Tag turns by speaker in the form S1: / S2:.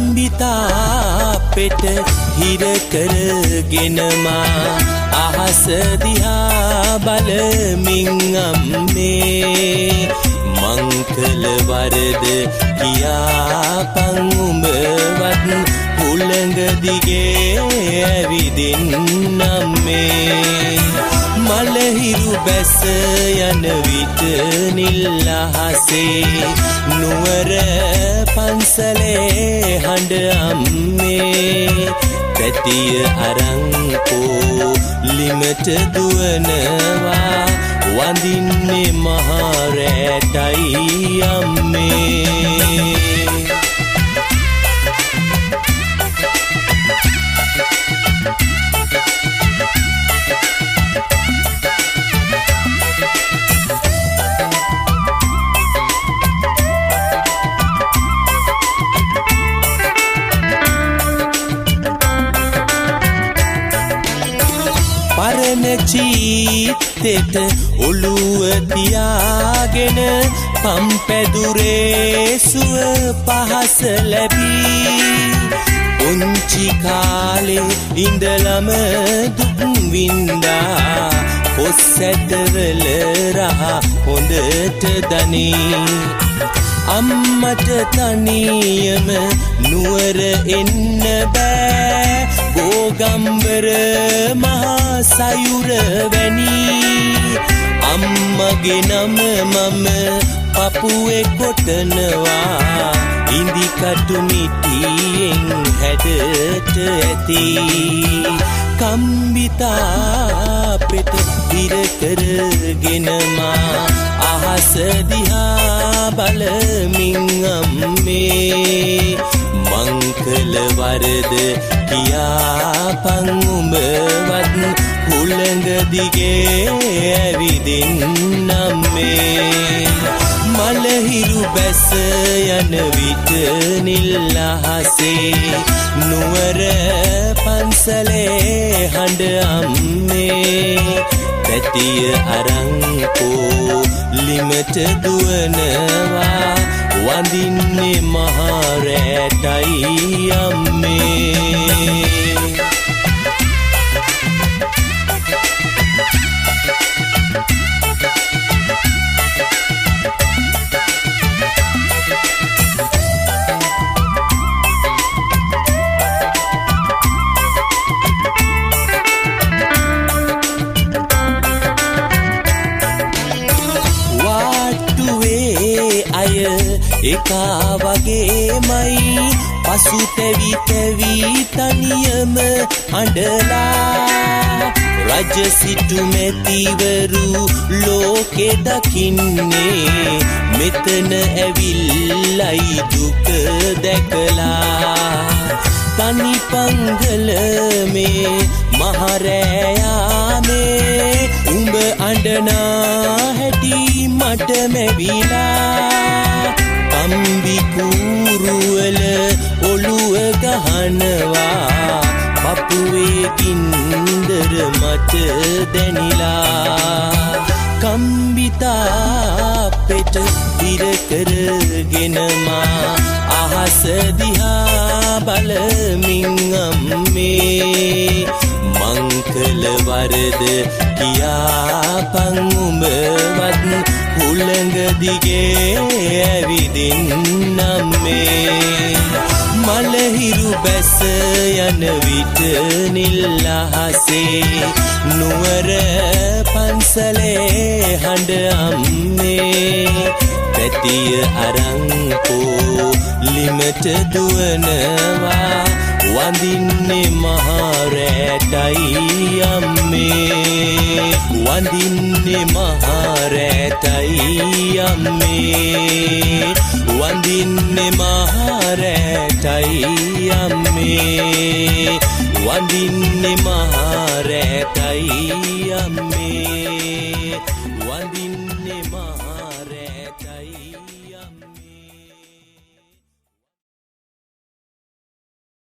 S1: කම්බිතා පෙට හිර කරගෙන මා අහස දිහා බලමින් අම්මේ මං කළ වරද කියාපන් උඹවත් හුළඟ දිගේ ඇවිදින් අම්මේ මලහිරු බැස යන විට නිල් අහසේ නුවර පන්සලේ හඬ අම්මේ පැටිය අරංකෝ ලිමට දුවනවා වඳින්නේ මහරැටයි අම්මේ පරණ චීත්තෙට ඔළුව තියාගෙන පම්පැදුරේ සුව පහස ලැබී පුංචි කාලේ ඉඳලම දුක් වින්දා කොස්සැටවල රහ හොඳට දනී අම්මට තනියම නුවර එන්න බෑ ගෝගම්බර මහා සයුර වැනි අම්මගේ නම මම පපුවේ කොටනවා ඉඳි කටු මිටියෙන් හැඩට ඇති කම්බිතා පෙට හිර කරගෙන මා අහස දිහා බලමින් අම්මේ මං කළ වරද කියාපන් උඹවත් හුළඟ දිගේ ඇවිදින් අම්මේ මලහිරු බැස යන විට නිල් අහසේ නුවර පන්සලේ හඬ අම්මේ පැටිය අරංකෝ ලිමට දුවනවා වඳින්නේ මහරැටයි අම්මේ එකා වගේමයි පසු තැවි තැවි තනියම අඬලා රජ සිටු මැතිවරු ලෝකෙ දකින්නේ මෙතන ඇවිල්ලයි දුක දැකලා තනි පංගල මේ මහරෑයානේ උඹ අඬනා හැටි මට මැවිලා කම්බි කූරුවල ඔළුව ගහනවා පපුවේ ගින්දර මට දැනිලා කම්බිතා පෙට හිර කරගෙන මා අහස දිහා බලමින් අම්මේ මං කළ වරද කියාපන් උඹවත් හුළඟ දිගේ ඇවිදින් අම්මේ මලහිරු බැස යන විට නිල් අහසේ නුවර පන්සලේ හඬ අම්මේ පැටිය අරංකෝ ලිමට දුවනවා වඳින්නේ මහරැටයි අම්මේ වඳින්නේ මහරැටයි අම්මේ වඳින්නේ මහරැටයි අම්මේ වඳින්නේ මහරැටයි අම්මේ Ma